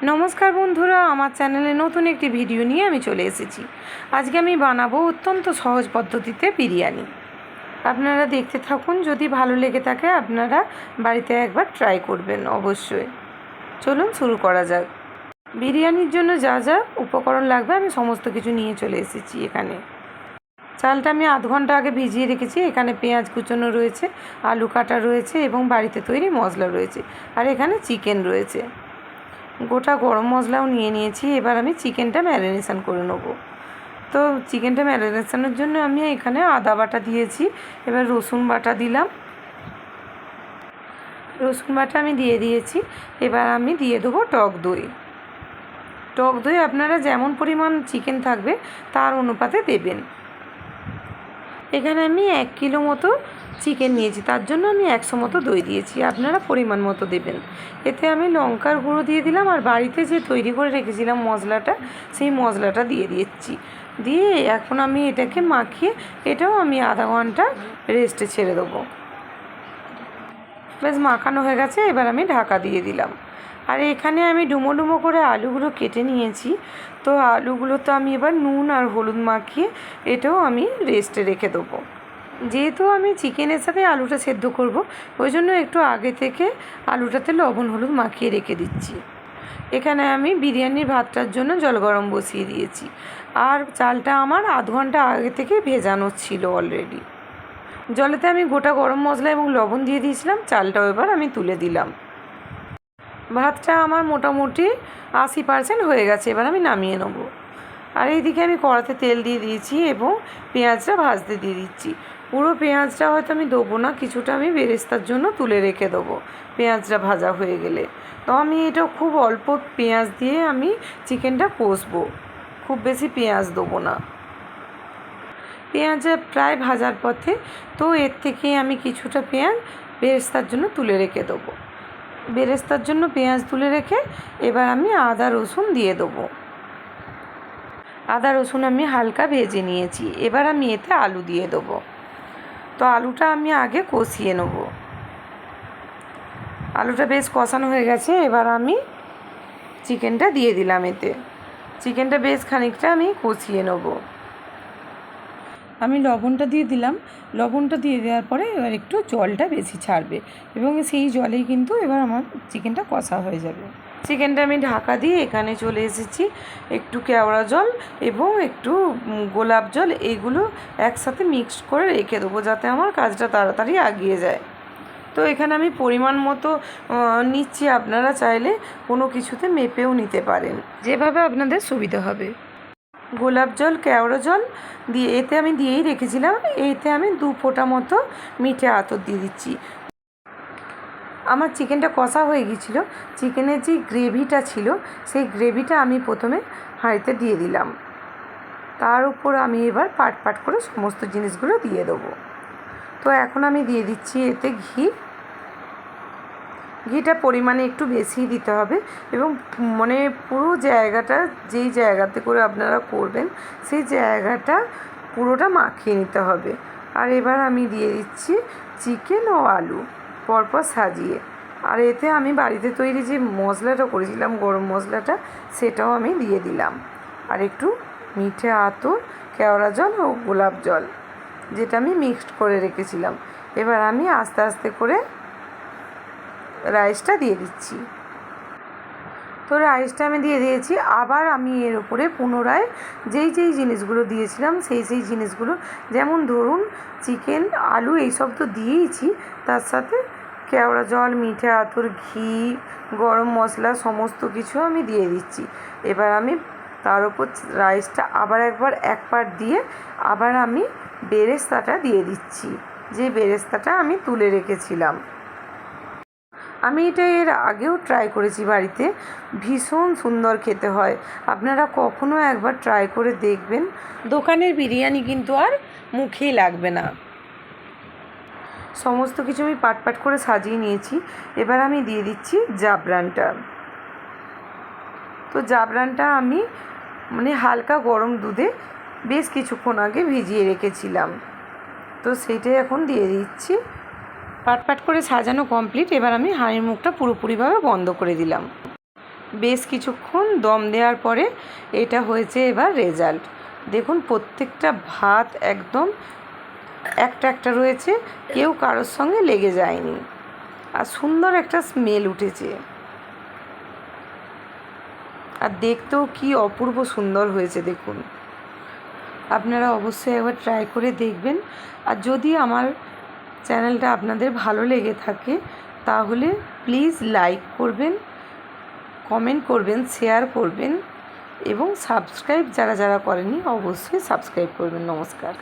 নমস্কার বন্ধুরা, আমার চ্যানেলে নতুন একটি ভিডিও নিয়ে আমি চলে এসেছি। আজকে আমি বানাবো অত্যন্ত সহজ পদ্ধতিতে বিরিয়ানি। আপনারা দেখতে থাকুন, যদি ভালো লেগে থাকে আপনারা বাড়িতে একবার ট্রাই করবেন অবশ্যই। চলুন শুরু করা যাক। বিরিয়ানির জন্য যা যা উপকরণ লাগবে আমি সমস্ত কিছু নিয়ে চলে এসেছি। এখানে চালটা আমি আধ ঘন্টা আগে ভিজিয়ে রেখেছি। এখানে পেঁয়াজ কুচোনো রয়েছে, আলু কাটা রয়েছে এবং বাড়িতে তৈরি মশলা রয়েছে, আর এখানে চিকেন রয়েছে। গোটা গরম মশলাও নিয়ে নিয়েছি। এবার আমি চিকেনটা ম্যারিনেশন করে নেব। তো চিকেনটা ম্যারিনেশনের জন্য আমি এখানে আদা বাটা দিয়েছি। এবার রসুন বাটা দিলাম। রসুন বাটা আমি দিয়ে দিয়েছি। এবার আমি দিয়ে দেবো টক দই। টক দই আপনারা যেমন পরিমাণ চিকেন থাকবে তার অনুপাতে দেবেন। এখানে আমি 1 কিলো মতো চিকেন নিয়েছি, তার জন্য আমি 100 মতো দই দিয়েছি। আপনারা পরিমাণ মতো দেবেন। এতে আমি লঙ্কার গুঁড়ো দিয়ে দিলাম, আর বাড়িতে যে তৈরি করে রেখেছিলাম মশলাটা, সেই মশলাটা দিয়ে দিচ্ছি। দিয়ে এখন আমি এটাকে মাখিয়ে এটাও আমি আধা ঘন্টা রেস্টে ছেড়ে দেবো। বেশ মাখানো হয়ে গেছে। এবার আমি ঢাকা দিয়ে দিলাম। আর এখানে আমি ডুমো ডুমো করে আলুগুলো কেটে নিয়েছি। তো আলুগুলো তো আমি এবার নুন আর হলুদ মাখিয়ে এটাও আমি রেস্টে রেখে দেবো। যেহেতু আমি চিকেনের সাথে আলুটা সেদ্ধ করব, ওই জন্য একটু আগে থেকে আলুটাতে লবণ হলুদ মাখিয়ে রেখে দিচ্ছি। এখানে আমি বিরিয়ানির ভাতটার জন্য জল গরম বসিয়ে দিয়েছি, আর চালটা আমার আধ ঘন্টা আগে থেকে ভেজানো ছিল অলরেডি। জলেতে আমি গোটা গরম মশলা এবং লবণ দিয়ে দিয়েছিলাম। চালটাও এবার আমি তুলে দিলাম। ভাতটা আমার মোটামুটি 80% হয়ে গেছে। এবার আমি নামিয়ে নেব। আর এইদিকে আমি কড়াতে তেল দিয়ে দিয়েছি এবং পেঁয়াজটা ভাজতে দিয়ে দিচ্ছি। পুরো পেঁয়াজটা হয়তো আমি দেবো না, কিছুটা আমি বেরেস্তার জন্য তুলে রেখে দেবো পেঁয়াজটা ভাজা হয়ে গেলে। তো আমি এটা খুব অল্প পেঁয়াজ দিয়ে আমি চিকেনটা কষবো, খুব বেশি পেঁয়াজ দেবো না। পেঁয়াজটা প্রায় ভাজার পথে, তো এর থেকে আমি কিছুটা পেঁয়াজ বেরেস্তার জন্য তুলে রেখে দেবো। বেরেস্তার জন্য পেঁয়াজ তুলে রেখে এবার আমি আদা রসুন দিয়ে দেবো। আদা রসুন আমি হালকা ভেজে নিয়েছি। এবার আমি এতে আলু দিয়ে দেবো। তো আলুটা আমি আগে কষিয়ে নেব। আলুটা বেশ কষানো হয়ে গেছে। এবার আমি চিকেনটা দিয়ে দিলাম এতে। চিকেনটা বেশ খানিকটা আমি কষিয়ে নেব। আমি লবণটা দিয়ে দিলাম। লবণটা দিয়ে দেওয়ার পরে এবার একটু জলটা বেশি ছাড়বে, এবং সেই জলেই কিন্তু এবার আমার চিকেনটা কষা হয়ে যাবে। চিকেনটা আমি ঢাকা দিয়ে এখানে চলে এসেছি। একটু কেওড়া জল এবং একটু গোলাপ জল, এইগুলো একসাথে মিক্সড করে রেখে দেবো, যাতে আমার কাজটা তাড়াতাড়ি এগিয়ে যায়। তো এখানে আমি পরিমাণ মতো নিচ্ছি। আপনারা চাইলে কোনো কিছুতে মেপেও নিতে পারেন, যেভাবে আপনাদের সুবিধা হবে। গোলাপ জল, কেওড়া জল দিয়ে এতে আমি দিয়েই রেখেছিলাম। এতে আমি 2 ফোঁটা মতো মিঠে আতর দিয়ে দিচ্ছি। আমার চিকেনটা কষা হয়ে গিয়েছিলো। চিকেনের যে গ্রেভিটা ছিল, সেই গ্রেভিটা আমি প্রথমে হাঁড়িতে দিয়ে দিলাম। তার উপর আমি এবার পাট পাট করে সমস্ত জিনিসগুলো দিয়ে দেবো। তো এখন আমি দিয়ে দিচ্ছি এতে ঘি। ঘিটা পরিমাণে একটু বেশি দিতে হবে, এবং মানে পুরো জায়গাটা, যেই জায়গাতে করে আপনারা করবেন সেই জায়গাটা পুরোটা মাখিয়ে নিতে হবে। আর এবার আমি দিয়ে দিচ্ছি চিকেন ও আলু পরপর সাজিয়ে। আর এতে আমি বাড়িতে তৈরি যে মশলাটা করেছিলাম, গরম মশলাটা, সেটাও আমি দিয়ে দিলাম। আর একটু মিঠে আতর, কেওড়া জল ও গোলাপ জল, যেটা আমি মিক্সড করে রেখেছিলাম। এবার আমি আস্তে আস্তে করে রাইসটা দিয়ে দিচ্ছি। তো রাইসটা আমি দিয়ে দিয়েছি। আবার আমি এর উপরে পুনরায় যেই জিনিসগুলো দিয়েছিলাম সেই জিনিসগুলো, যেমন ধরুন চিকেন, আলু, এইসব তো দিয়েইছি, তার সাথে কেওড়া জল, মিঠে আতর, ঘি, গরম মশলা সমস্ত কিছু আমি দিয়ে দিচ্ছি। এবার আমি তার উপর রাইসটা আবার এক পার্ট দিয়ে আবার আমি বেরেস্তাটা দিয়ে দিচ্ছি, যে বেরেস্তাটা আমি তুলে রেখেছিলাম। আমি এটা এর আগেও ট্রাই করেছি বাড়িতে, ভীষণ সুন্দর খেতে হয়। আপনারা কখনো একবার ট্রাই করে দেখবেন। দোকানের বিরিয়ানি কিন্তু আর মুখেই লাগবে না। সমস্ত কিছু আমি পাট পাট করে সাজিয়ে নিয়েছি। এবার আমি দিয়ে দিচ্ছি জাফরানটা। তো জাফরানটা আমি মানে হালকা গরম দুধে বেশ কিছুক্ষণ আগে ভিজিয়ে রেখেছিলাম। তো সেইটাই এখন দিয়ে দিচ্ছি। পাট পাট করে সাজানো কমপ্লিট। এবার আমি হাঁড়ির মুখটা পুরোপুরিভাবে বন্ধ করে দিলাম। বেশ কিছুক্ষণ দম দেওয়ার পরে এটা হয়েছে এবার রেজাল্ট। দেখুন প্রত্যেকটা ভাত একদম একটা একটা রয়েছে, কেউ কারোর সঙ্গে লেগে যায়নি, আর সুন্দর একটা স্মেল উঠেছে, আর দেখতেও কি অপূর্ব সুন্দর হয়েছে। দেখুন আপনারা অবশ্যই একবার ট্রাই করে দেখবেন। আর যদি আমার চ্যানেলটা আপনাদের ভালো লেগে থাকে তাহলে প্লিজ লাইক করবেন, কমেন্ট করবেন, শেয়ার করবেন এবং সাবস্ক্রাইব যারা যারা করেনি অবশ্যই সাবস্ক্রাইব করবেন। নমস্কার।